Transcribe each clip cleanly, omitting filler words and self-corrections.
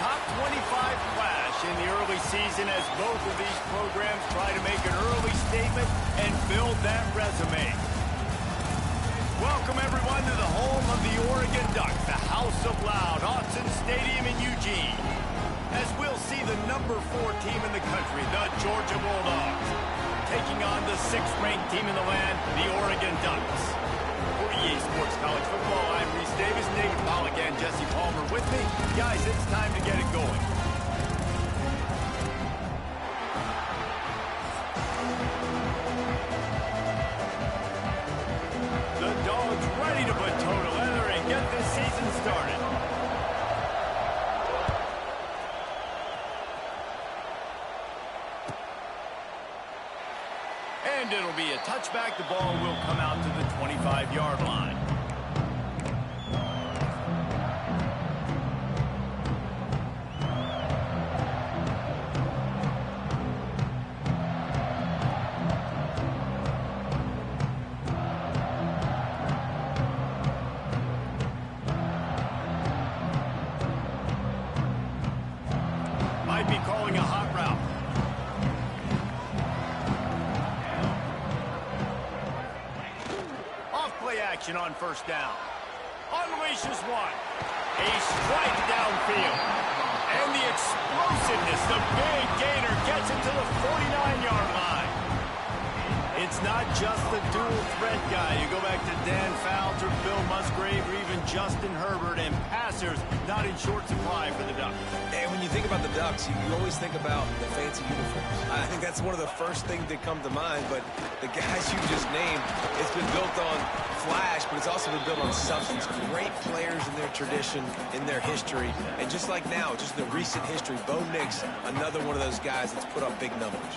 top 25 clash in the early season as both of these programs try to make an early statement and build that resume. Welcome, everyone, to the home of the Oregon Ducks, the House of Loud, Autzen Stadium in Eugene, as we'll see the number 4 team in the country, the Georgia Bulldogs, taking on the 6th-ranked team in the land, the Oregon Ducks. For EA Sports College Football, I'm Reese Davis, David Polligan, Jesse Palmer with me. Guys, it's time to get it going. The Dogs ready to put toe leather and get this season started. And it'll be a touchback. The ball will come out to the 25-yard line. Might be calling a hot route. Action on first down. Unleashes one. A strike downfield. And the explosiveness, the big gainer gets it to the 49-yard line. It's not just the dual threat guy. You go back to Dan Fouts or Bill Musgrave or even Justin Herbert, and passers not in short supply for the Ducks. And when you think about the Ducks, you always think about the fancy uniforms. I think that's one of the first things that come to mind, but the guys you just named, it's been built on flash, but it's also been built on substance. Great players in their tradition, in their history, and just like now, just the recent history, Bo Nix, another one of those guys that's put up big numbers.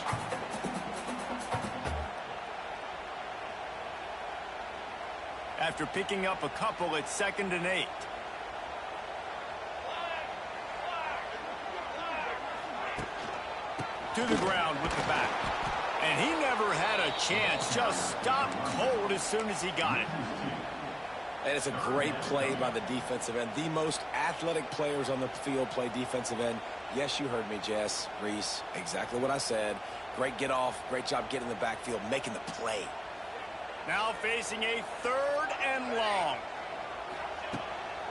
After picking up a couple, it's 2nd and 8. To the ground with the back. And he never had a chance. Just stopped cold as soon as he got it. And it's a great play by the defensive end. The most athletic players on the field play defensive end. Yes, you heard me, Jess, Reese. Exactly what I said. Great get off. Great job getting in the backfield, making the play. Now facing a 3rd and long.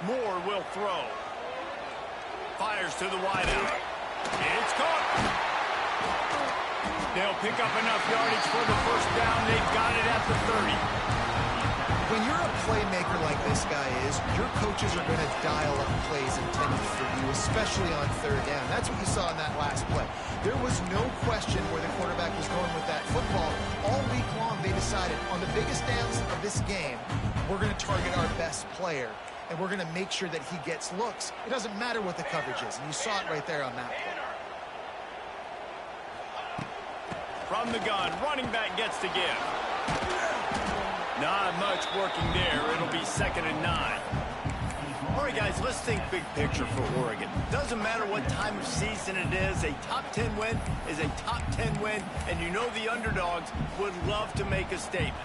Moore will throw. Fires to the wideout. It's caught. They'll pick up enough yardage for the first down. They've got it at the 30. When you're a playmaker like this guy is, your coaches are going to dial up plays intended for you, especially on 3rd down. That's what you saw in that last play. There was no question where the quarterback was going with that football. All week long, they decided on the biggest downs of this game, we're going to target our best player, and we're going to make sure that he gets looks. It doesn't matter what the coverage is, and you saw it right there on that play. From the gun, running back gets to give. Not much working there. It'll be 2nd and 9. All right, guys, let's think big picture for Oregon. Doesn't matter what time of season it is, a top 10 win is a top 10 win, and you know the underdogs would love to make a statement.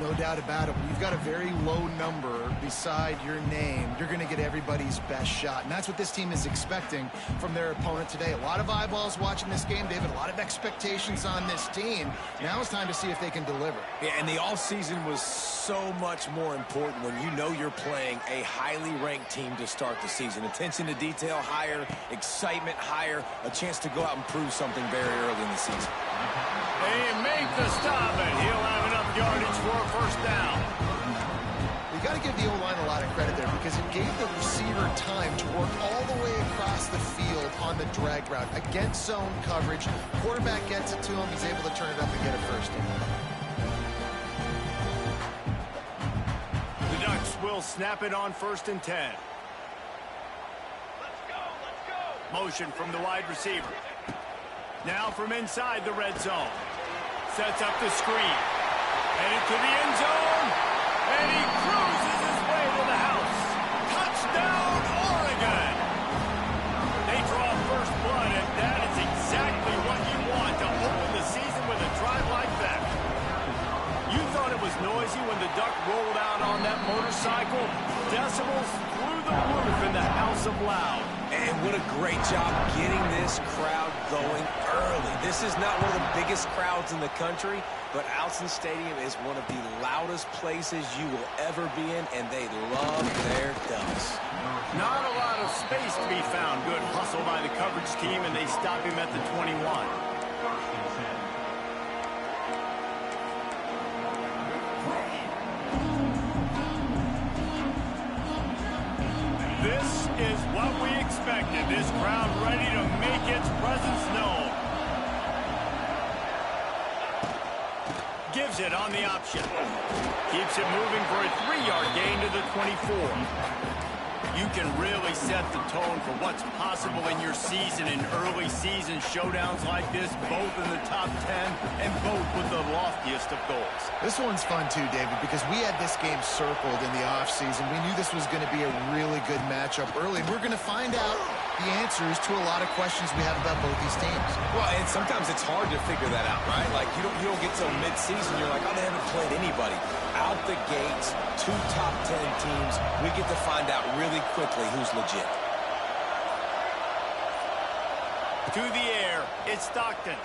No doubt about it. When you've got a very low number beside your name, you're going to get everybody's best shot. And that's what this team is expecting from their opponent today. A lot of eyeballs watching this game, David. A lot of expectations on this team. Now it's time to see if they can deliver. Yeah, and the offseason was so much more important when you know you're playing a highly ranked team to start the season. Attention to detail higher, excitement higher, a chance to go out and prove something very early in the season. They make the stop, and he'll have enough yardage for a first down. You got to give the O-line a lot of credit there because it gave the receiver time to work all the way across the field on the drag route against zone coverage. Quarterback gets it to him. He's able to turn it up and get a first down. The Ducks will snap it on 1st and 10. Let's go. Motion from the wide receiver. Now from inside the red zone. Sets up the screen. Headed to the end zone. And he cruises his way to the house. Touchdown, Oregon! They draw first blood, and that is exactly what you want to open the season with a drive like that. You thought it was noisy when the Duck rolled out on that motorcycle. Decibels through the roof in the House of Loud. And what a great job getting this crowd going early. This is not one of the biggest crowds in the country, but Alson Stadium is one of the loudest places you will ever be in, and they love their Ducks. Not a lot of space to be found. Good hustle by the coverage team, and they stop him at the 21. This is what we expected. This crowd ready to make its presence known. Gives it on the option. Keeps it moving for a 3-yard gain to the 24. You can really set the tone for what's possible in your season in early season showdowns like this, both in the top 10 and both with the loftiest of goals. This one's fun too, David, because we had this game circled in the offseason. We knew this was going to be a really good matchup early, and we're going to find out the answers to a lot of questions we have about both these teams. Well, and sometimes it's hard to figure that out, right? Like, you don't get till mid-season, you're like, oh, they haven't played anybody. Out the gates, 2 top 10 teams, we get to find out really quickly who's legit. To the air, it's Stockton.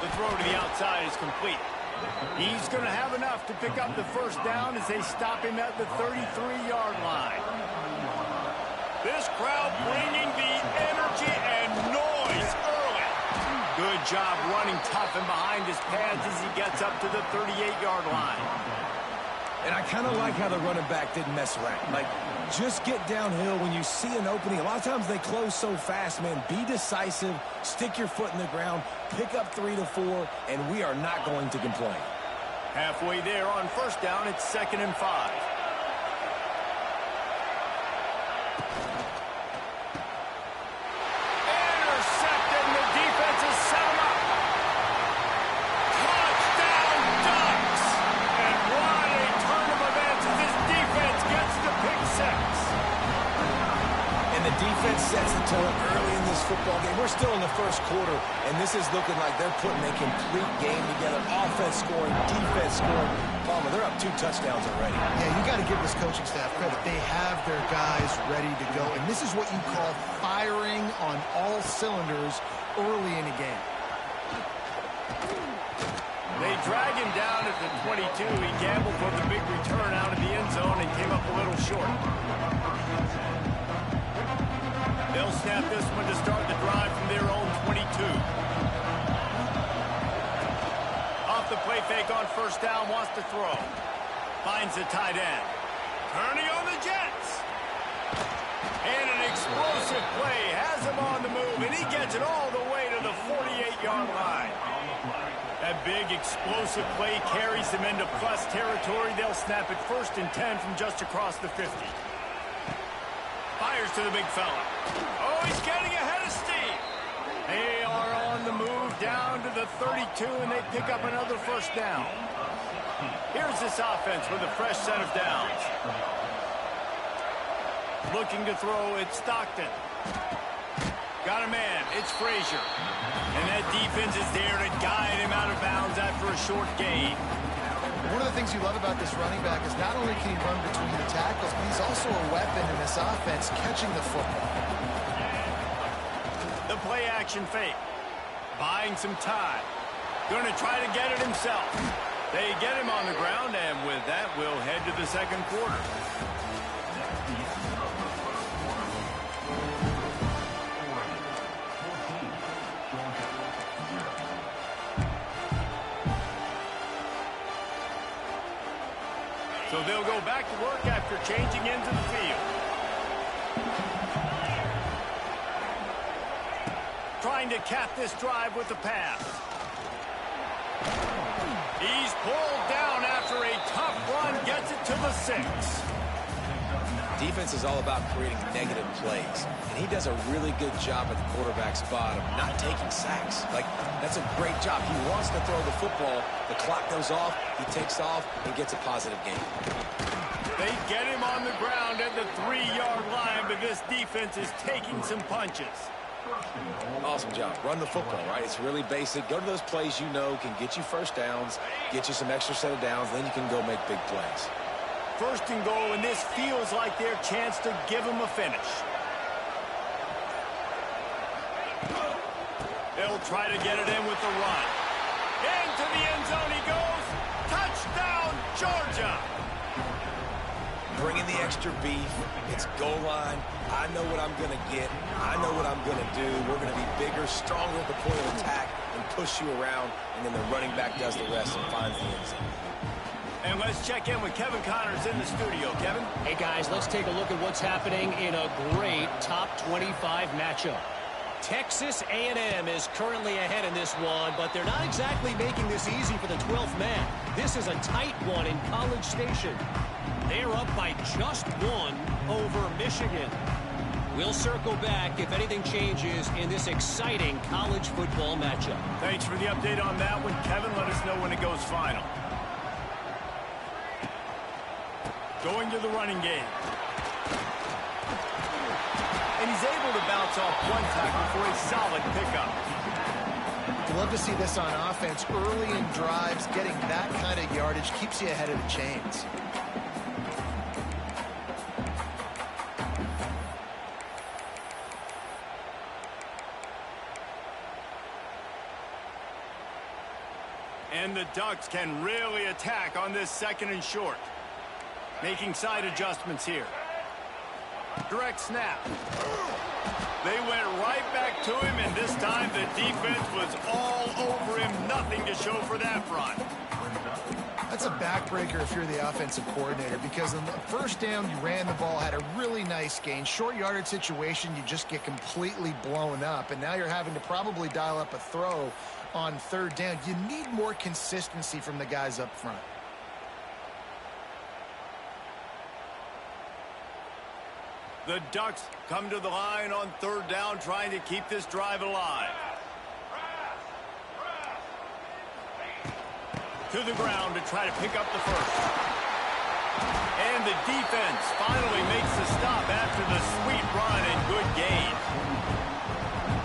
The throw to the outside is complete. He's going to have enough to pick up the first down as they stop him at the 33-yard line. This crowd bringing the energy and noise early. Good job running tough and behind his pads as he gets up to the 38-yard line. And I kind of like how the running back didn't mess around. Like, just get downhill when you see an opening. A lot of times they close so fast, man. Be decisive, stick your foot in the ground, pick up 3 to 4, and we are not going to complain. Halfway there on first down, it's 2nd and 5. Defense sets the tone early in this football game. We're still in the first quarter, and this is looking like they're putting a complete game together. Offense scoring, defense scoring. Palmer, they're up 2 touchdowns already. Yeah, you got to give this coaching staff credit. They have their guys ready to go, and this is what you call firing on all cylinders early in a game. They drag him down at the 22. He gambled for the big return out of the end zone and came up a little short. They'll snap this one to start the drive from their own 22. Off the play fake on first down, wants to throw. Finds the tight end. Turning on the Jets. And an explosive play has him on the move, and he gets it all the way to the 48-yard line. That big explosive play carries them into plus territory. They'll snap it 1st and 10 from just across the 50. Fires to the big fella. Oh, he's getting ahead of steam. They are on the move down to the 32, and they pick up another first down. Here's this offense with a fresh set of downs. Looking to throw, it's Stockton. Got a man, it's Frazier. And that defense is there to guide him out of bounds after a short gain. One of the things you love about this running back is not only can he run between the tackles, but he's also a weapon in this offense catching the football. The play action fake. Buying some time. Going to try to get it himself. They get him on the ground, and with that, we'll head to the 2nd quarter. So they'll go back to work after changing into the field. Trying to cap this drive with the pass. He's pulled down after a tough run, gets it to the 6. Defense is all about creating negative plays, and he does a really good job at the quarterback spot of not taking sacks. Like, that's a great job. He wants to throw the football. The clock goes off, he takes off, and gets a positive gain. They get him on the ground at the 3-yard line, but this defense is taking some punches. Awesome job. Run the football, right? It's really basic. Go to those plays you know can get you first downs, get you some extra set of downs, then you can go make big plays. 1st and goal, and this feels like their chance to give them a finish. He'll try to get it in with the run. Into the end zone he goes. Touchdown, Georgia. Bringing the extra beef. It's goal line. I know what I'm going to get. I know what I'm going to do. We're going to be bigger, stronger at the point of attack and push you around, and then the running back does the rest and finds the end zone. And let's check in with Kevin Connors in the studio. Kevin? Hey, guys, let's take a look at what's happening in a great top 25 matchup. Texas A&M is currently ahead in this one, but they're not exactly making this easy for the 12th man. This is a tight one in College Station. They're up by just one over Michigan. We'll circle back if anything changes in this exciting college football matchup. Thanks for the update on that one, Kevin. Let us know when it goes final. Going to the running game. And he's able to bounce off one tackle for a solid pickup. You love to see this on offense. Early in drives, getting that kind of yardage keeps you ahead of the chains. And the Ducks can really attack on this 2nd and short. Making side adjustments here. Direct snap. They went right back to him, and this time the defense was all over him. Nothing to show for that front. That's a backbreaker if you're the offensive coordinator, because on the first down, you ran the ball, had a really nice gain. Short yardage situation, you just get completely blown up, and now you're having to probably dial up a throw on 3rd down. You need more consistency from the guys up front. The Ducks come to the line on 3rd down, trying to keep this drive alive. To the ground to try to pick up the first. And the defense finally makes the stop after the sweet run and good gain.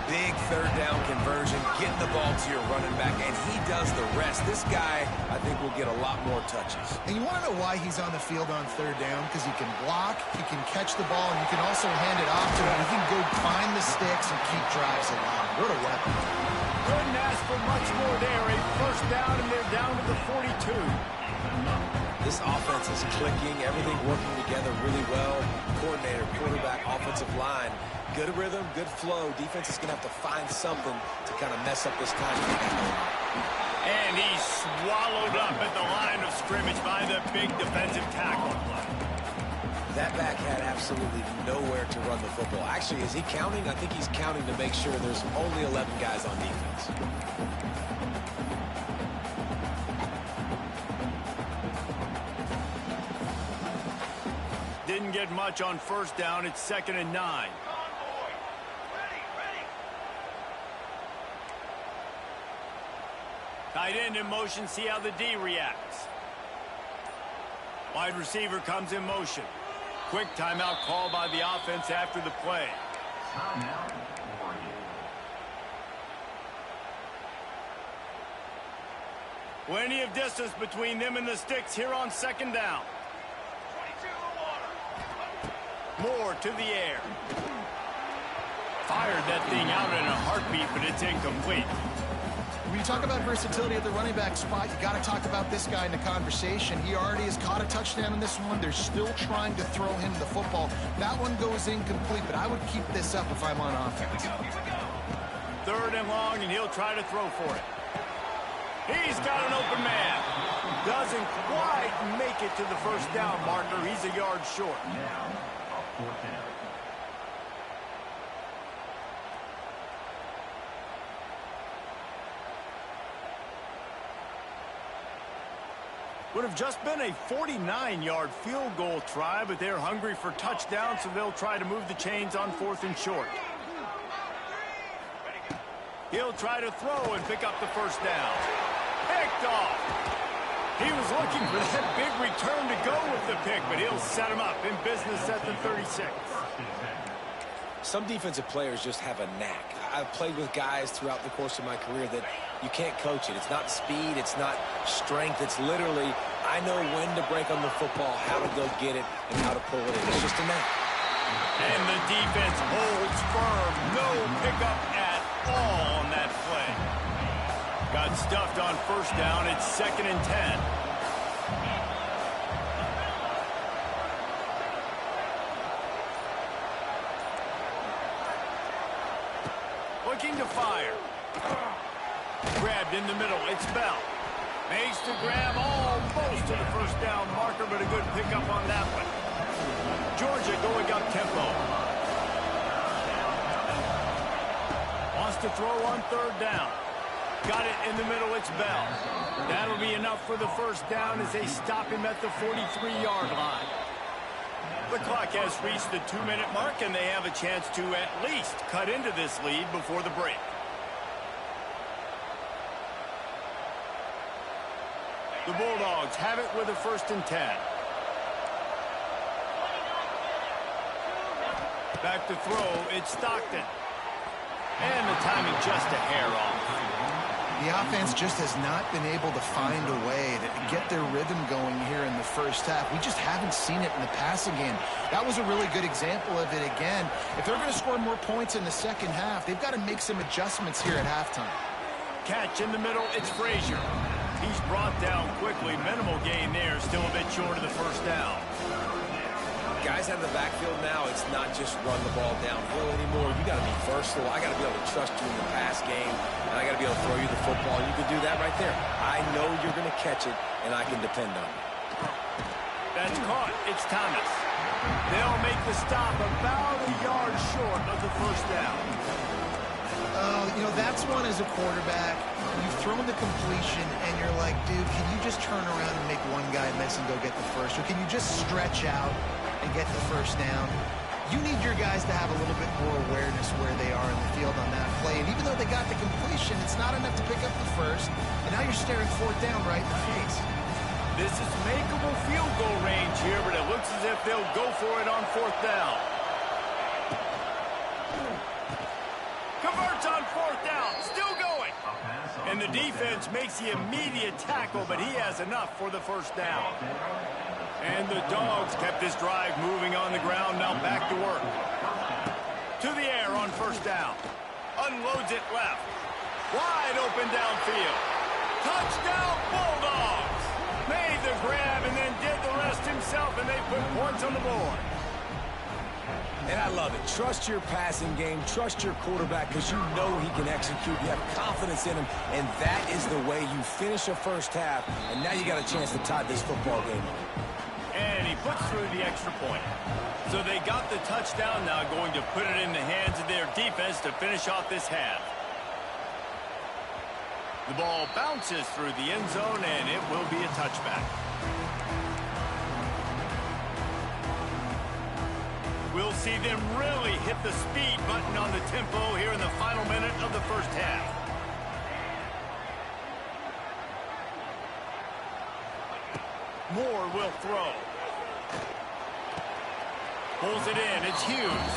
Big 3rd down conversion, getting the ball to your running back, and he does the rest. This guy, I think, will get a lot more touches. And you want to know why he's on the field on 3rd down? Because he can block, he can catch the ball, and you can also hand it off to him. He can go find the sticks and keep drives alive. What a weapon. Couldn't ask for much more there. A 1st down, and they're down to the 42. This offense is clicking, everything working together really well. Coordinator, quarterback, offensive line. Good rhythm, good flow. Defense is going to have to find something to kind of mess up this time. And he's swallowed up at the line of scrimmage by the big defensive tackle. That back had absolutely nowhere to run the football. Actually, is he counting? I think he's counting to make sure there's only 11 guys on defense. Didn't get much on 1st down. It's 2nd and 9. Tight end in motion. See how the D reacts. Wide receiver comes in motion. Quick timeout call by the offense after the play. Plenty of distance between them and the sticks here on 2nd down. Moore to the air. Fired that thing out in a heartbeat, but it's incomplete. When you talk about versatility at the running back spot, you got to talk about this guy in the conversation. He already has caught a touchdown in this one. They're still trying to throw him the football. That one goes incomplete, but I would keep this up if I'm on offense. 3rd and long, and he'll try to throw for it. He's got an open man. Doesn't quite make it to the 1st down marker. He's a yard short. Would have just been a 49-yard field goal try, but they're hungry for touchdowns, so they'll try to move the chains on 4th and short. He'll try to throw and pick up the 1st down. Picked off. He was looking for that big return to go with the pick, but he'll set him up in business at the 36. Some defensive players just have a knack. I've played with guys throughout the course of my career that you can't coach it. It's not speed, it's not strength. It's literally, I know when to break on the football, how to go get it, and how to pull it in. It's just a knack. And the defense holds firm. No pickup at all on that play. been stuffed on first down. It's 2nd and 10. Looking to fire. Grabbed in the middle. It's Bell. Makes the grab almost to the first down marker, but a good pickup on that one. Georgia going up tempo. Wants to throw on 3rd down. Got it in the middle. It's Bell. That'll be enough for the first down as they stop him at the 43-yard line. The clock has reached the 2-minute mark, and they have a chance to at least cut into this lead before the break. The Bulldogs have it with a 1st and 10. Back to throw, it's Stockton. And the timing just a hair off. The offense just has not been able to find a way to get their rhythm going here in the first half. We just haven't seen it in the passing game. That was a really good example of it again. If they're going to score more points in the second half, they've got to make some adjustments here at halftime. Catch in the middle, it's Frazier. He's brought down quickly. Minimal gain there, still a bit short of the first down. Guys out of the backfield now, it's not just run the ball downhill anymore. You got to be versatile. I got to be able to trust you in the pass game, and I got to be able to throw you the football. You can do that right there. I know you're going to catch it, and I can depend on you. That's caught. It's Thomas. They'll make the stop about a yard short of the first down. You know, that's one as a quarterback. You've thrown the completion, and you're like, dude, can you just turn around and make one guy miss and go get the first? Or can you just stretch out and get the first down? You need your guys to have a little bit more awareness where they are in the field on that play. And even though they got the completion, it's not enough to pick up the first. And now you're staring 4th down right in the face. This is makeable field goal range here, but it looks as if they'll go for it on 4th down. Converts on 4th down, still going. And the defense makes the immediate tackle, but he has enough for the first down. And the Dogs kept this drive moving on the ground, now back to work. To the air on first down. Unloads it left. Wide open downfield. Touchdown Bulldogs! Made the grab and then did the rest himself, and they put points on the board. And I love it. Trust your passing game. Trust your quarterback because you know he can execute. You have confidence in him, and that is the way you finish a first half, and now you got a chance to tie this football game up. And he puts through the extra point. So they got the touchdown now, going to put it in the hands of their defense to finish off this half. The ball bounces through the end zone, and it will be a touchback. We'll see them really hit the speed button on the tempo here in the final minute of the first half. Moore will throw. Pulls it in. It's Hughes.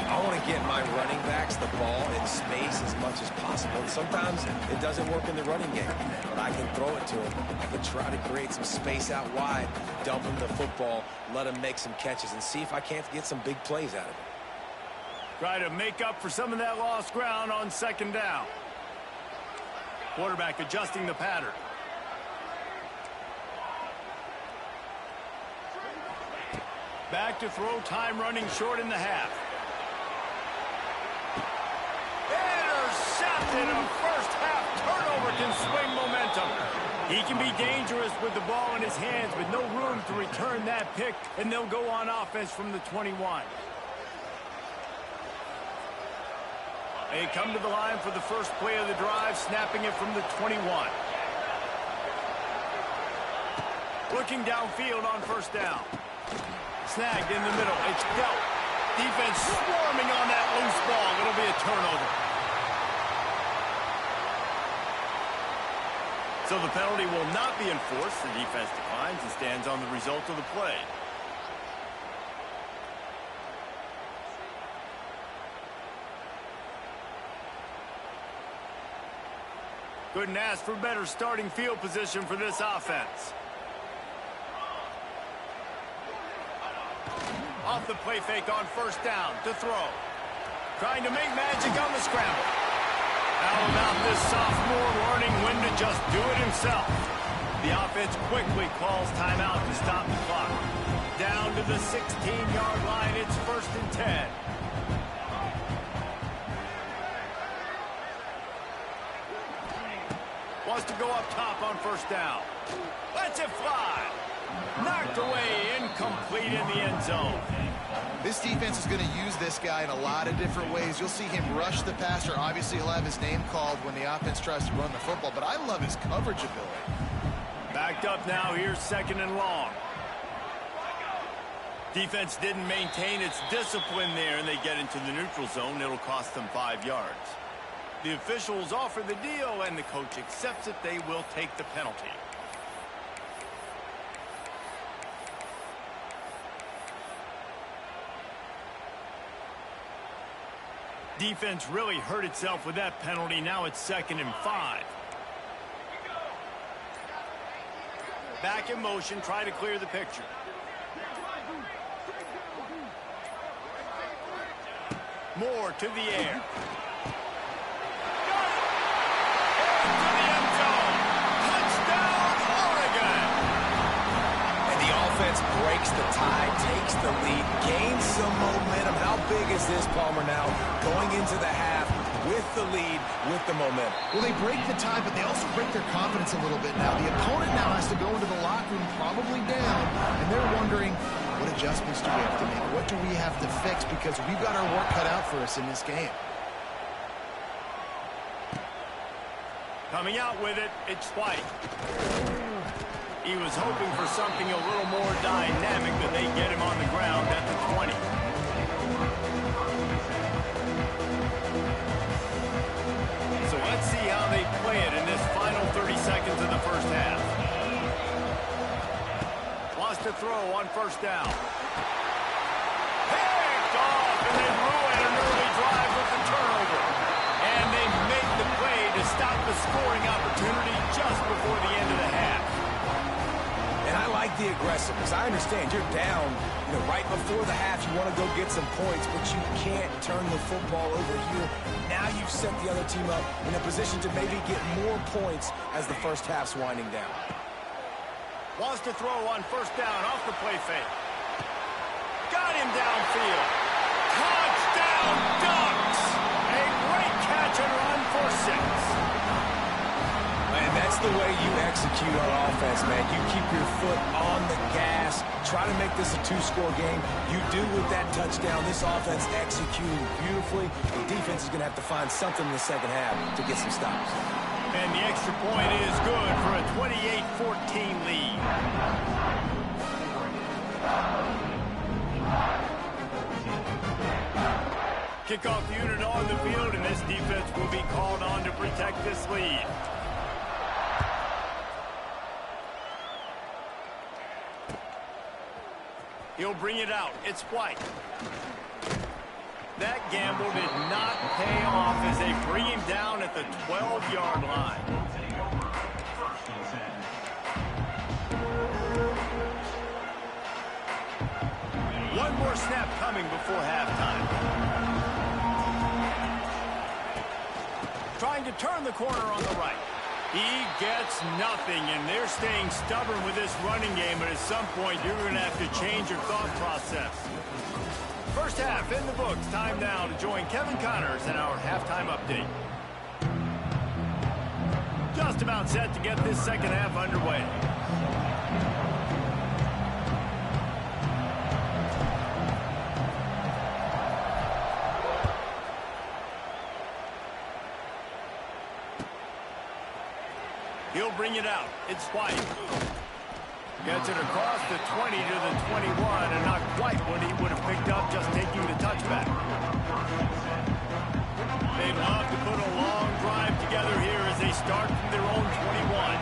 I want to get my running backs the ball in space as much as possible. And sometimes it doesn't work in the running game, but I can throw it to him. I can try to create some space out wide, dump him the football, let him make some catches, and see if I can't get some big plays out of it. Try to make up for some of that lost ground on 2nd down. Quarterback adjusting the pattern. Back to throw, time running short in the half. Intercepted. A first half turnover can swing momentum. He can be dangerous with the ball in his hands, with no room to return that pick, and they'll go on offense from the 21. They come to the line for the first play of the drive, snapping it from the 21. Looking downfield on first down. Snagged in the middle. It's dealt. Defense swarming on that loose ball. It'll be a turnover. So the penalty will not be enforced. The defense declines and stands on the result of the play. Couldn't ask for better starting field position for this offense. Off the play fake on first down to throw. Trying to make magic on the scramble. How about this sophomore learning when to just do it himself? The offense quickly calls timeout to stop the clock. Down to the 16-yard line, it's 1st and 10. Wants to go up top on 1st down. Lets it fly. Knocked away, incomplete in the end zone. This defense is going to use this guy in a lot of different ways. You'll see him rush the passer. Obviously, he'll have his name called when the offense tries to run the football, but I love his coverage ability. Backed up now, here's 2nd and long. Defense didn't maintain its discipline there, and they get into the neutral zone. It'll cost them 5 yards. The officials offer the deal, and the coach accepts it. They will take the penalty. Defense really hurt itself with that penalty. Now it's 2nd and 5. Back in motion, try to clear the picture. Moore to the air. Into the end zone. Touchdown, Oregon. And the offense breaks the tie, takes the lead, gains some momentum. How big is this, Palmer, now going into the half with the lead, with the momentum? Well, they break the tie, but they also break their confidence a little bit now. The opponent now has to go into the locker room probably down, and they're wondering, what adjustments do we have to make? What do we have to fix? Because we've got our work cut out for us in this game. Coming out with it, it's White. He was hoping for something a little more dynamic, but they get him on the ground at the 20. So let's see how they play it in this final 30 seconds of the 1st half. Wants to throw on 1st down. Picked off, and they ruin an early drive with the turnover. And they make the play to stop the scoring opportunity just before the end of the half. And I like the aggressiveness. I understand you're down, right before the half. You want to go get some points, but you can't turn the football over here. Now you've set the other team up in a position to maybe get more points as the 1st half's winding down. Wants to throw on 1st down off the play fake. Got him downfield. Touchdown, Ducks! A great catch and run for 6. And that's the way you execute on offense, man. You keep your foot on the gas. Try to make this a 2-score game. You do with that touchdown. This offense executing beautifully. The defense is going to have to find something in the 2nd half to get some stops. And the extra point is good for a 28-14 lead. Kickoff unit on the field, and this defense will be called on to protect this lead. He'll bring it out. It's White. That gamble did not pay off as they bring him down at the 12-yard line. One more snap coming before halftime. Trying to turn the corner on the right. He gets nothing, and they're staying stubborn with this running game, but at some point you're going to have to change your thought process. 1st half in the books. Time now to join Kevin Connors in our halftime update. Just about set to get this 2nd half underway. He'll bring it out. It's White. Gets it across the 20 to the 21, and not quite what he would have picked up just taking the touchback. They'd love to put a long drive together here as they start from their own 21.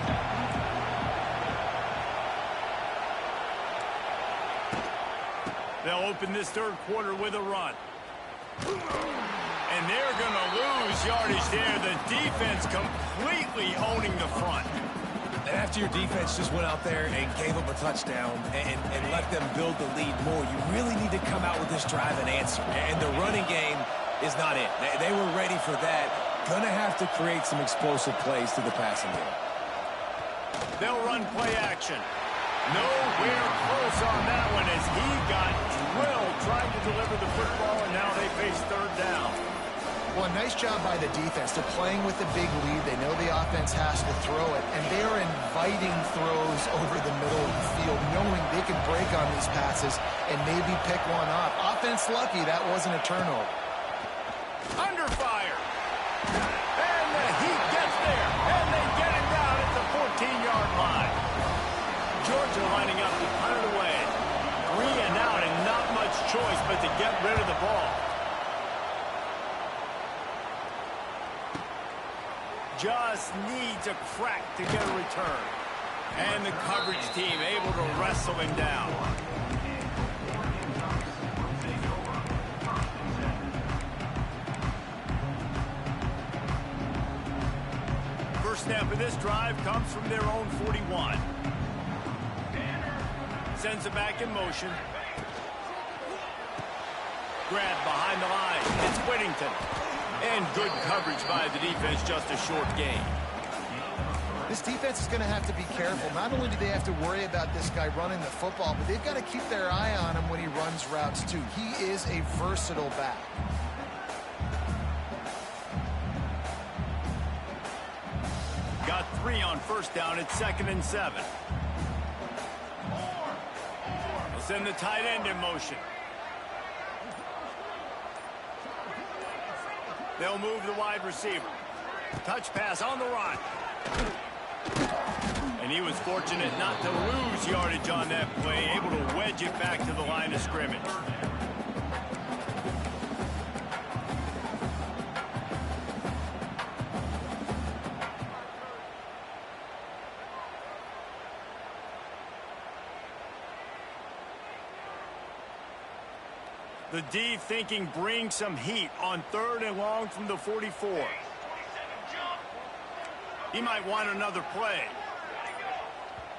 They'll open this 3rd quarter with a run. And they're going to lose yardage there. The defense completely owning the front. And after your defense just went out there and gave up a touchdown and let them build the lead more, you really need to come out with this drive and answer. And the running game is not it. They were ready for that. Going to have to create some explosive plays through the passing game. They'll run play action. Nowhere close on that one as he got drilled trying to deliver the football, and now they face third down. Well, nice job by the defense. They're playing with a big lead. They know the offense has to throw it, and they are inviting throws over the middle of the field, knowing they can break on these passes and maybe pick one off. Offense lucky that wasn't a turnover. Under fire. And the Heat gets there, and they get it down at the 14-yard line. Georgia lining up to punt it away. 3 and out, and not much choice but to get rid of the ball. Just needs a crack to get a return. And the coverage team able to wrestle him down. First snap of this drive comes from their own 41. Sends it back in motion. Grab behind the line. It's Whittington. And good coverage by the defense, just a short gain. This defense is going to have to be careful. Not only do they have to worry about this guy running the football, but they've got to keep their eye on him when he runs routes too. He is a versatile back. Got 3 on first down. It's 2nd and 7. They'll send the tight end in motion. They'll move the wide receiver. Touch pass on the run. And he was fortunate not to lose yardage on that play, able to wedge it back to the line of scrimmage. The D thinking bring some heat on 3rd and long from the 44. He might want another play.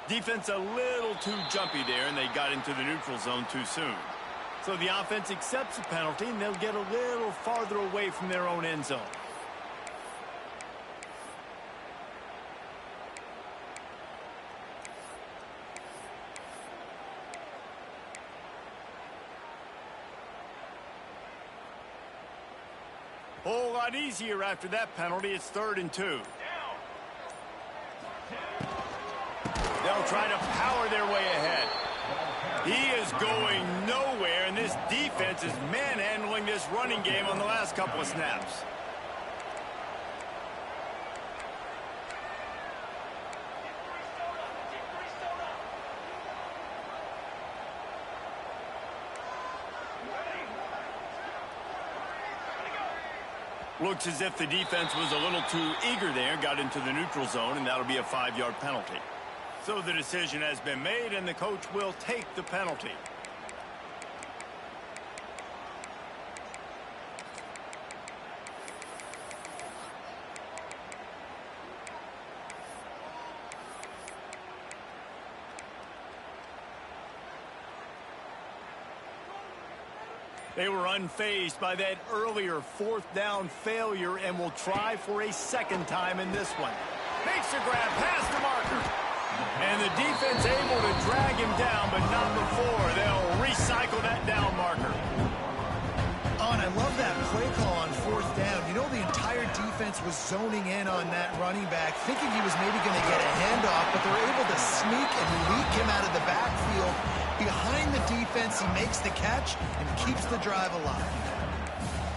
Defense a little too jumpy there, and they got into the neutral zone too soon. So the offense accepts the penalty, and they'll get a little farther away from their own end zone. Whole lot easier after that penalty. It's 3rd and 2. They'll try to power their way ahead. He is going nowhere, and this defense is manhandling this running game on the last couple of snaps. Looks as if the defense was a little too eager there, got into the neutral zone, and that'll be a 5-yard penalty. So the decision has been made, and the coach will take the penalty. They were unfazed by that earlier 4th down failure and will try for a 2nd time in this one. Makes a grab past the marker. And the defense able to drag him down, but not before. They'll recycle that down marker. Oh, and I love that play call on 4th down. You know, the entire defense was zoning in on that running back, thinking he was maybe going to get a handoff, but they're able to sneak and leak him out of the backfield. Behind the defense, he makes the catch and keeps the drive alive.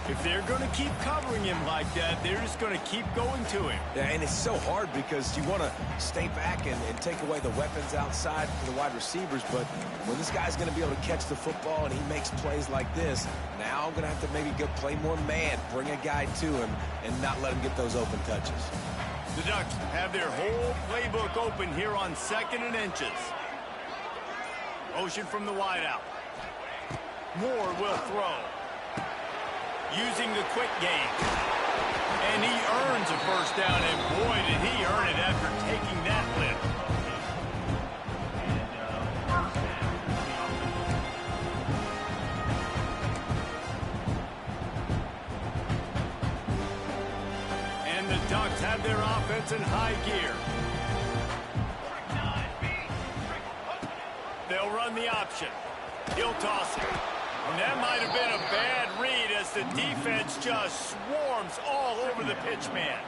If they're going to keep covering him like that, they're just going to keep going to him. Yeah, and it's so hard because you want to stay back and take away the weapons outside for the wide receivers, but when this guy's going to be able to catch the football and he makes plays like this, now I'm going to have to maybe go play more man, bring a guy to him, and not let him get those open touches. The Ducks have their whole playbook open here on 2nd and inches. Motion from the wideout. Moore will throw. Using the quick game. And he earns a first down, and boy, did he earn it after taking that lift. high gear. They'll run the option. He'll toss it. And that might have been a bad read as the defense just swarms all over the pitch man.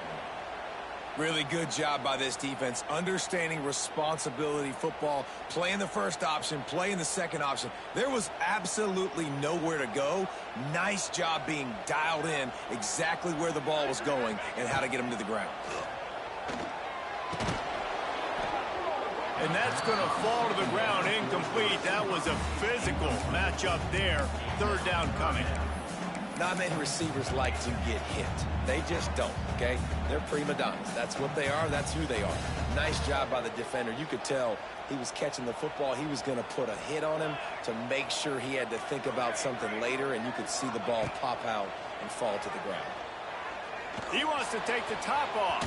Really good job by this defense, understanding responsibility football, playing the first option, playing the second option. There was absolutely nowhere to go. Nice job being dialed in exactly where the ball was going and how to get him to the ground. And that's going to fall to the ground incomplete. That was a physical matchup there. Third down coming. Not many receivers like to get hit. They just don't, okay? They're prima donnas. That's what they are. That's who they are. Nice job by the defender. You could tell he was catching the football. He was going to put a hit on him to make sure he had to think about something later, and you could see the ball pop out and fall to the ground. He wants to take the top off.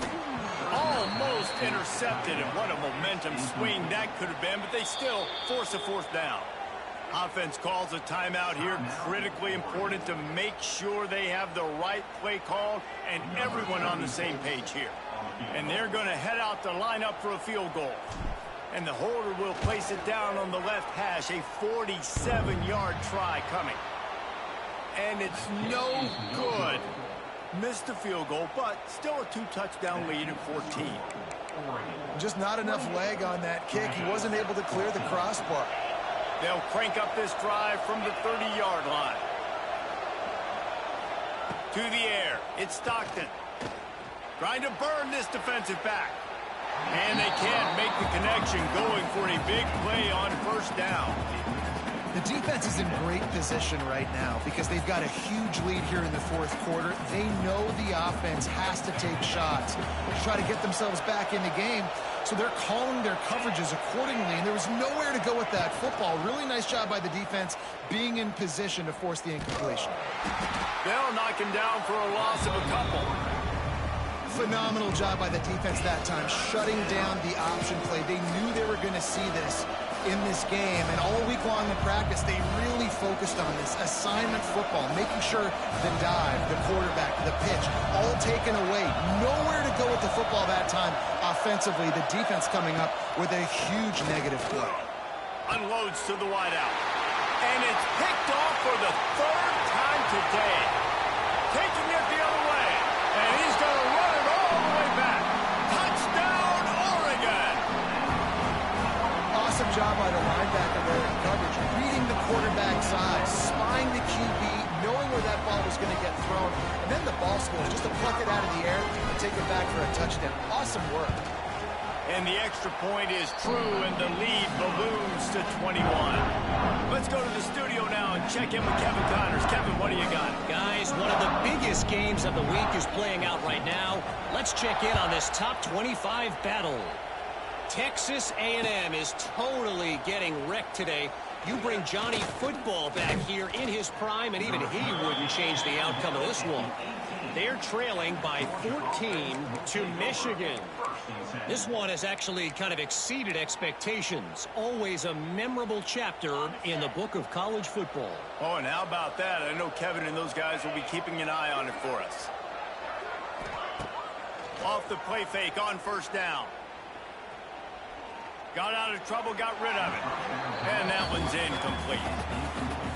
Almost intercepted, and what a momentum swing that could have been, but they still force a fourth down. Offense calls a timeout here. Critically important to make sure they have the right play call and everyone on the same page here. And they're going to head out to line up for a field goal. And the holder will place it down on the left hash. A 47-yard try coming. And it's no good. Missed the field goal, but still a 2-touchdown lead at 14. Just not enough leg on that kick. He wasn't able to clear the crossbar. They'll crank up this drive from the 30-yard line. To the air. It's Stockton. Trying to burn this defensive back. And they can't make the connection, going for a big play on first down. The defense is in great position right now because they've got a huge lead here in the fourth quarter. They know the offense has to take shots to try to get themselves back in the game. So they're calling their coverages accordingly, and there was nowhere to go with that football. Really nice job by the defense being in position to force the incompletion. They'll knock him down for a loss of a couple. Phenomenal job by the defense that time, shutting down the option play. They knew they were going to see this in this game, and all week long in practice, they really focused on this assignment football, making sure the dive, the quarterback, the pitch, all taken away. Nowhere to go with the football that time offensively. The defense coming up with a huge negative play. Unloads to the wideout. And it's picked off for the third time today. Taking it the other way. And he's going to run it all the way back. Touchdown, Oregon! Awesome job by the linebacker there in coverage, reading the quarterback's eyes, spying the QB, knowing where that ball was going to get thrown, and then the ball skills just to pluck it out of the air and take it back for a touchdown. Awesome work. And the extra point is true, and the lead balloons to 21. Let's go to the studio now and check in with Kevin Connors. Kevin, what do you got? Guys, one of the biggest games of the week is playing out right now. Let's check in on this top 25 battle. Texas A&M is totally getting wrecked today. You bring Johnny Football back here in his prime, and even he wouldn't change the outcome of this one. They're trailing by 14 to Michigan. This one has actually kind of exceeded expectations. Always a memorable chapter in the book of college football. Oh, and how about that? I know Kevin and those guys will be keeping an eye on it for us. Off the play fake on first down. Got out of trouble, got rid of it. And that one's incomplete.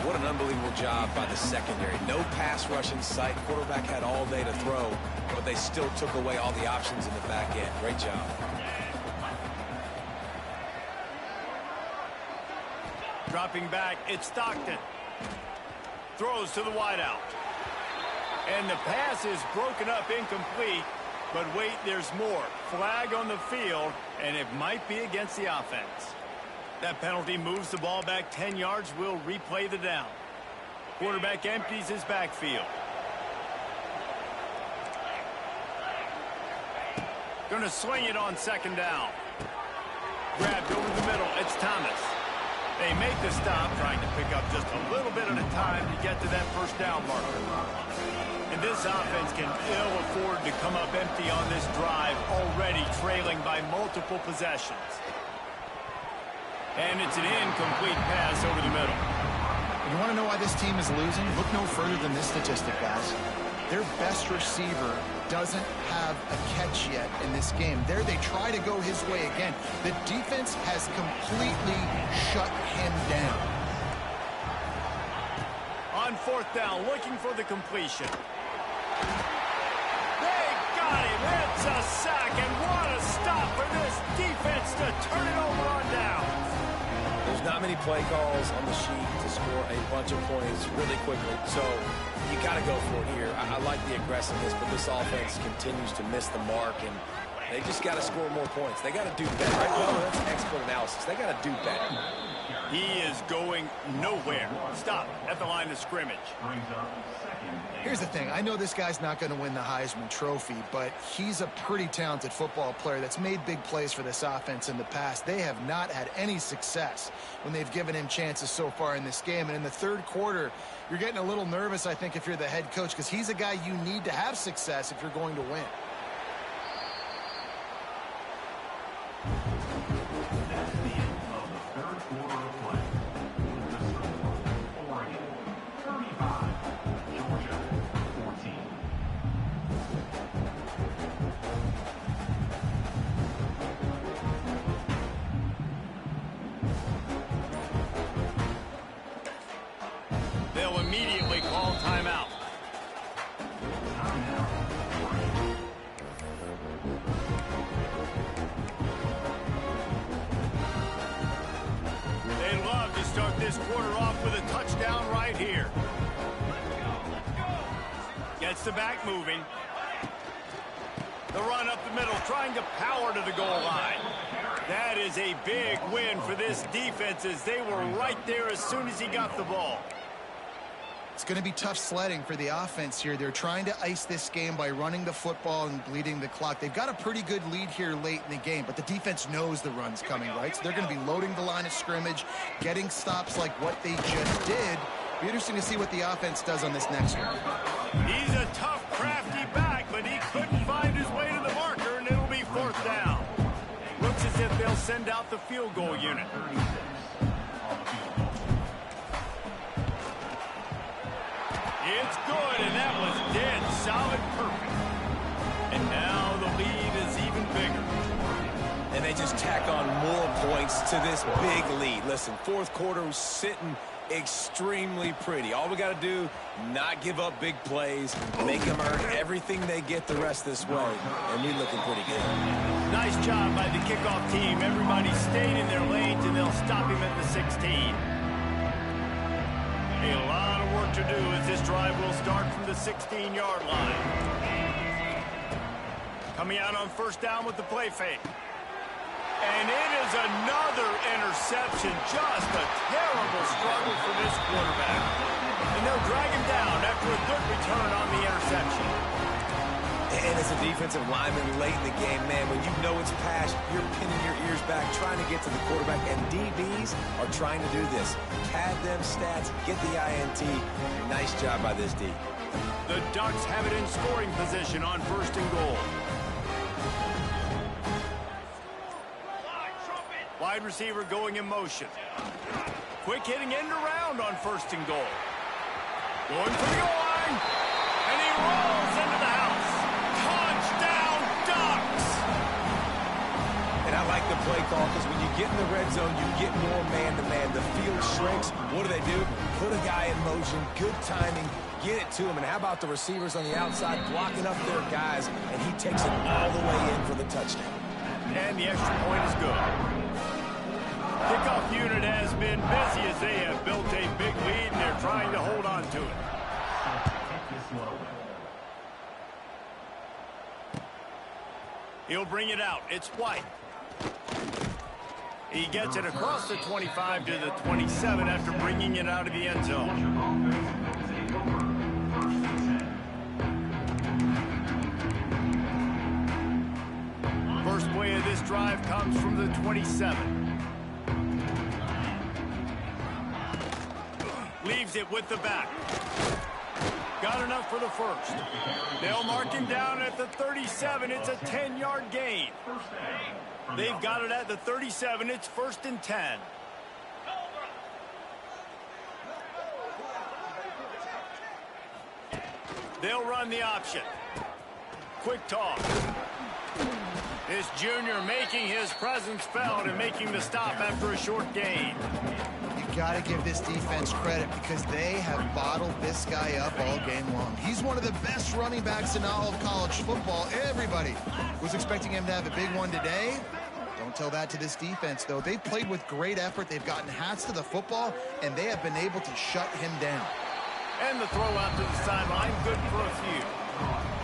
What an unbelievable job by the secondary. No pass rush in sight. Quarterback had all day to throw, but they still took away all the options in the back end. Great job. Dropping back, it's Stockton. Throws to the wideout. And the pass is broken up, incomplete. But wait, there's more. Flag on the field, and it might be against the offense. That penalty moves the ball back 10 yards. We'll replay the down. Quarterback empties his backfield. Going to swing it on second down. Grabbed over the middle. It's Thomas. They make the stop, trying to pick up just a little bit at a time to get to that first down marker. And this offense can ill afford to come up empty on this drive, already trailing by multiple possessions. And it's an incomplete pass over the middle. You want to know why this team is losing? Look no further than this statistic, guys. their best receiver doesn't have a catch yet in this game. There they try to go his way again. The defense has completely shut him down. On fourth down, looking for the completion. They got him. It's a sack, and what a stop for this defense to turn it over on downs. There's not many play calls on the sheet to score a bunch of points really quickly, so you got to go for it here. I like the aggressiveness, but this offense continues to miss the mark, and they just got to score more points. They got to do better. Right? Well, that's expert analysis. They got to do better. He is going nowhere. Stop at the line of scrimmage. Here's the thing. I know this guy's not going to win the Heisman Trophy, but he's a pretty talented football player that's made big plays for this offense in the past. They have not had any success when they've given him chances so far in this game. And in the third quarter, you're getting a little nervous, I think, if you're the head coach, because he's a guy you need to have success if you're going to win. They'll immediately call timeout. They'd love to start this quarter off with a touchdown right here. Gets the back moving. The run up the middle, trying to power to the goal line. That is a big win for this defense, as they were right there as soon as he got the ball. It's going to be tough sledding for the offense here. They're trying to ice this game by running the football and bleeding the clock. They've got a pretty good lead here late in the game, but the defense knows the run's coming, right? So they're going to be loading the line of scrimmage, getting stops like what they just did. Be interesting to see what the offense does on this next one. He's a tough, crafty back, but he couldn't find his way to the marker, and it'll be fourth down. Looks as if they'll send out the field goal unit. It's good, and that was dead solid perfect. And now the lead is even bigger. And they just tack on more points to this big lead. Listen, fourth quarter was sitting extremely pretty. All we got to do, not give up big plays, make them earn everything they get the rest this way, and we're looking pretty good. Nice job by the kickoff team. Everybody stayed in their lanes, and they'll stop him at the 16. A lot of work to do as this drive will start from the 16-yard line. Coming out on first down with the play fake. And it is another interception. Just a terrible struggle for this quarterback. And they'll drag him down after a good return on the interception. And as a defensive lineman late in the game, man, when you know it's pass, you're pinning your ears back, trying to get to the quarterback, and DBs are trying to do this. Pad them stats, get the INT. Nice job by this D. The Ducks have it in scoring position on first and goal. Wide receiver going in motion. Quick hitting end around on first and goal. Going for the goal line. And he rolls into the house. Touchdown, Ducks! And I like the play call because when you get in the red zone, you get more man-to-man. The field shrinks. What do? Put a guy in motion. Good timing. Get it to him. And how about the receivers on the outside blocking up their guys, and he takes it all the way in for the touchdown. And the extra point is good. Kickoff unit has been busy as they have built a big lead, and they're trying to hold on to it. He'll bring it out. It's White. He gets it across the 25 to the 27 after bringing it out of the end zone. First play of this drive comes from the 27. Leaves it with the back. Got enough for the first. They'll mark him down at the 37. It's a 10-yard gain. They've got it at the 37. It's first and 10. They'll run the option. Quick toss. This junior making his presence felt and making the stop after a short gain. You got to give this defense credit because they have bottled this guy up all game long. He's one of the best running backs in all of college football. Everybody was expecting him to have a big one today. Don't tell that to this defense, though. They've played with great effort. They've gotten hats to the football, and they have been able to shut him down. And the throw out to the sideline, good for a few.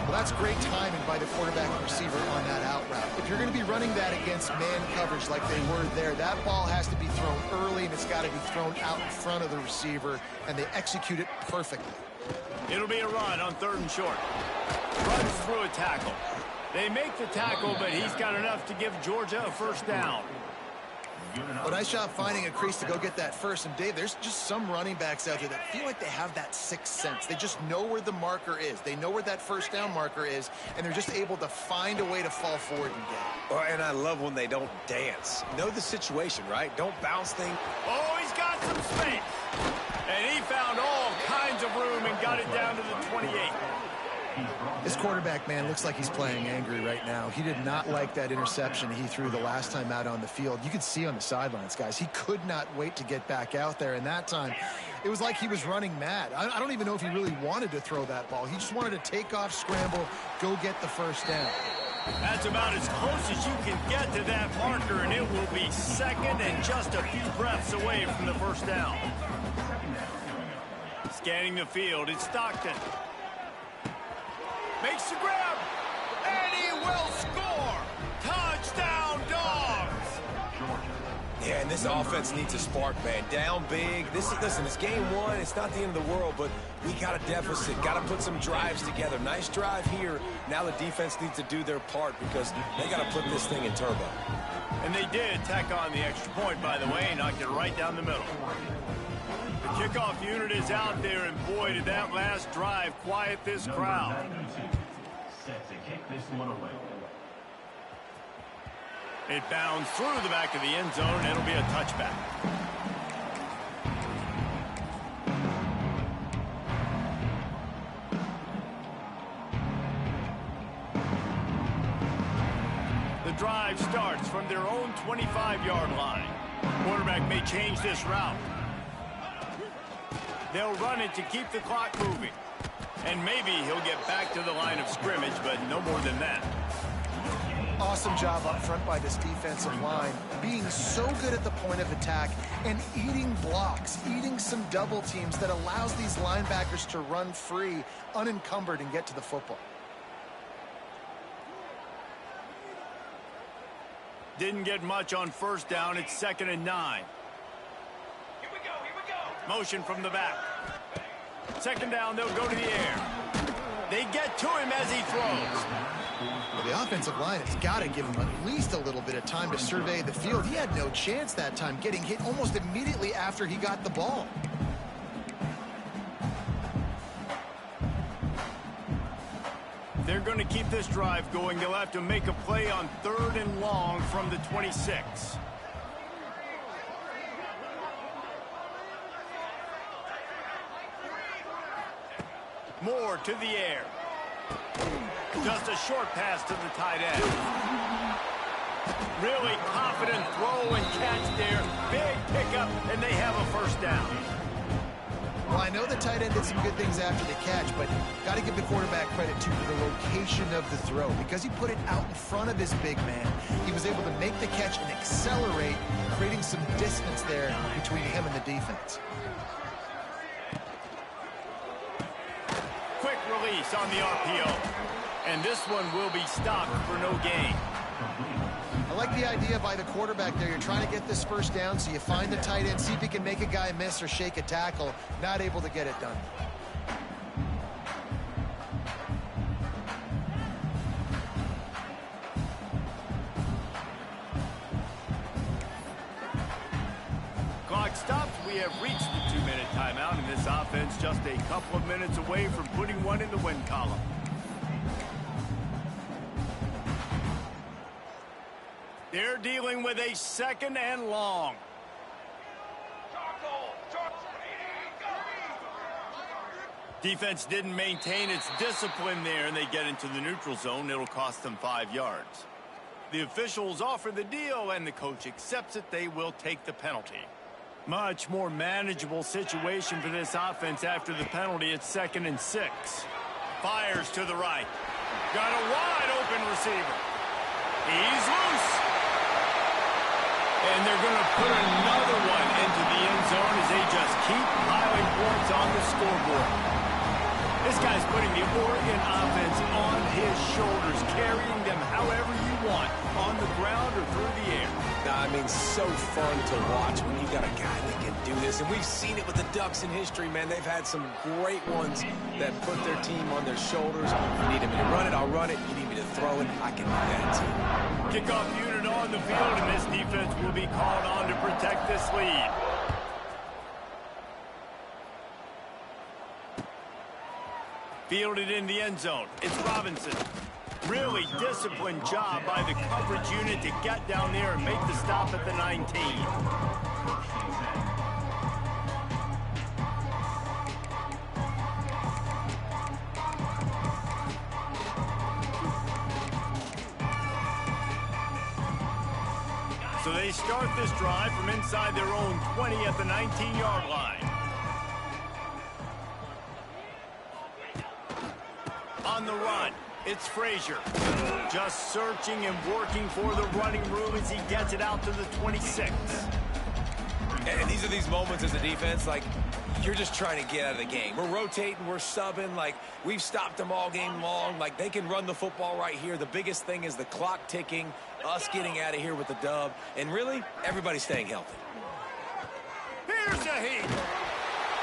Well, that's great timing by the quarterback and receiver on that out route. If you're going to be running that against man coverage like they were there, that ball has to be thrown early, and it's got to be thrown out in front of the receiver, and they execute it perfectly. It'll be a run on 3rd and short. Runs through a tackle. They make the tackle, but he's got enough to give Georgia a first down. But nice job finding a crease to go get that first. And, Dave, there's just some running backs out there that feel like they have that sixth sense. They just know where the marker is. They know where that first down marker is, and they're just able to find a way to fall forward and get it. Oh, and I love when they don't dance. Know the situation, right? Don't bounce things. Oh, he's got some space. And he found all kinds of room and got it down to the 28. This quarterback, man, looks like he's playing angry right now. He did not like that interception he threw the last time out on the field. You could see on the sidelines, guys, he could not wait to get back out there. And that time, it was like he was running mad. I don't even know if he really wanted to throw that ball. He just wanted to take off, scramble, go get the first down. That's about as close as you can get to that marker, and it will be second and just a few breaths away from the first down. Scanning the field, it's Stockton. Makes the grab, and he will score! Touchdown, Dogs! Yeah, and this offense needs a spark, man. Down big. Listen, it's game one. It's not the end of the world, but we got a deficit. Got to put some drives together. Nice drive here. Now the defense needs to do their part because they got to put this thing in turbo. And they did tack on the extra point, by the way, knocked it right down the middle. The kickoff unit is out there, and boy, did that last drive quiet this crowd. It bounds through the back of the end zone, and it'll be a touchback. The drive starts from their own 25-yard line. Quarterback may change this route. They'll run it to keep the clock moving. And maybe he'll get back to the line of scrimmage, but no more than that. Awesome job up front by this defensive line, being so good at the point of attack and eating blocks, eating some double teams that allows these linebackers to run free, unencumbered, and get to the football. Didn't get much on first down. It's 2nd and 9. Here we go. Motion from the back. 2nd down, they'll go to the air. They get to him as he throws. Well, the offensive line has got to give him at least a little bit of time to survey the field. He had no chance that time, getting hit almost immediately after he got the ball. They're going to keep this drive going. They'll have to make a play on 3rd and long from the 26. Moore to the air. Just a short pass to the tight end. Really confident throw and catch there. Big pickup, and they have a first down. Well, I know the tight end did some good things after the catch, but got to give the quarterback credit to the location of the throw. Because he put it out in front of his big man, he was able to make the catch and accelerate, creating some distance there between him and the defense. Quick release on the RPO. And this one will be stopped for no gain. I like the idea by the quarterback there. You're trying to get this first down, so you find the tight end, see if he can make a guy miss or shake a tackle. Not able to get it done. Clock stops. We have reached the 2-minute timeout, and this offense just a couple of minutes away from putting one in the win column. They're dealing with a 2nd and long. Defense didn't maintain its discipline there, and they get into the neutral zone. It'll cost them 5 yards. The officials offer the deal, and the coach accepts it. They will take the penalty. Much more manageable situation for this offense after the penalty. It's 2nd and 6. Fires to the right. Got a wide open receiver. He's loose. And they're going to put another one into the end zone as they just keep piling points on the scoreboard. This guy's putting the Oregon offense on his shoulders, carrying them however you want, on the ground or through the air. I mean, so fun to watch when you got a guy that can do this. And we've seen it with the Ducks in history, man. They've had some great ones that put their team on their shoulders. You need me to run it, I'll run it. You need me to throw it, I can do that too. Kickoff unit on the field, and this defense will be called on to protect this lead. Fielded in the end zone. It's Robinson. Really disciplined job by the coverage unit to get down there and make the stop at the 19. So they start this drive from inside their own 20 at the 19-yard line. On the run, it's Frazier. Just searching and working for the running room as he gets it out to the 26. And these are these moments as a defense, like, you're just trying to get out of the game. We're rotating, we're subbing, like, we've stopped them all game long. Like, they can run the football right here. The biggest thing is the clock ticking, us getting out of here with the dub, and really, everybody staying healthy. Here's a heat.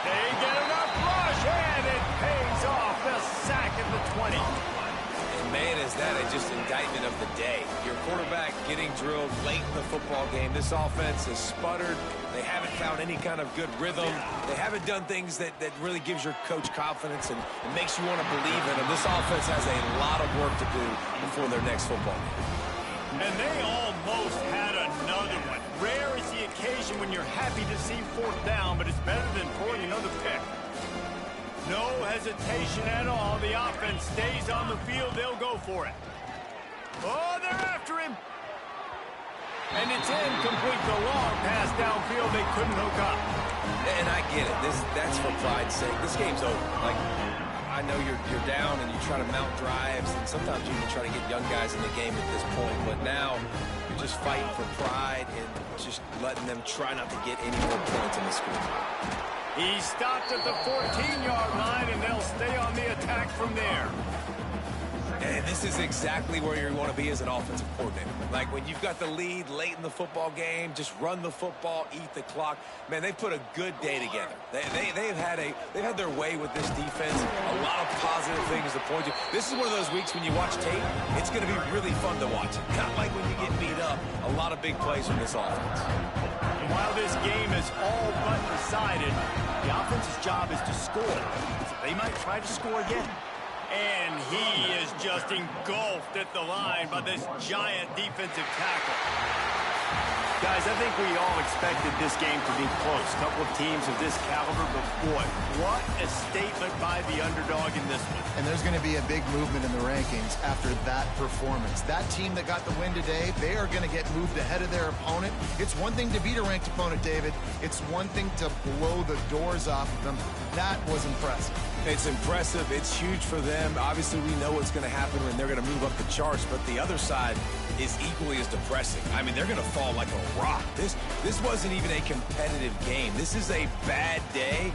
They get enough rush, and it pays off. The sack at the 20. And man, is that just indictment of the day. Your quarterback getting drilled late in the football game. This offense has sputtered. They haven't found any kind of good rhythm. They haven't done things that really gives your coach confidence and makes you want to believe in them. This offense has a lot of work to do before their next football game. And they almost had another one. Rare is the occasion when you're happy to see 4th down, but it's better than throwing another pick. No hesitation at all. The offense stays on the field. They'll go for it. Oh, they're after him. And it's incomplete. The long pass downfield. They couldn't hook up. And I get it. That's for pride's sake. This game's over. Like, I know you're down and you try to mount drives, and sometimes you even try to get young guys in the game at this point. But now you're just fighting for pride and just letting them try not to get any more points in the scoreboard. He stopped at the 14-yard line, and they'll stay on the attack from there. And this is exactly where you want to be as an offensive coordinator. Like, when you've got the lead late in the football game, just run the football, eat the clock. Man, they've put a good day together. They've had their way with this defense. A lot of positive things to point to. This is one of those weeks when you watch tape, it's going to be really fun to watch. Not like when you get beat up. A lot of big plays from this offense. And while this game is all but decided, the offense's job is to score. So they might try to score again. And he is just engulfed at the line by this giant defensive tackle. Guys, I think we all expected this game to be close. A couple of teams of this caliber, but boy, what a statement by the underdog in this one. And there's going to be a big movement in the rankings after that performance. That team that got the win today, they are going to get moved ahead of their opponent. It's one thing to beat a ranked opponent, David. It's one thing to blow the doors off of them. That was impressive. It's impressive. It's huge for them. Obviously, we know what's going to happen when they're going to move up the charts, but the other side is equally as depressing. I mean, they're going to fall like a rock. This wasn't even a competitive game. This is a bad day.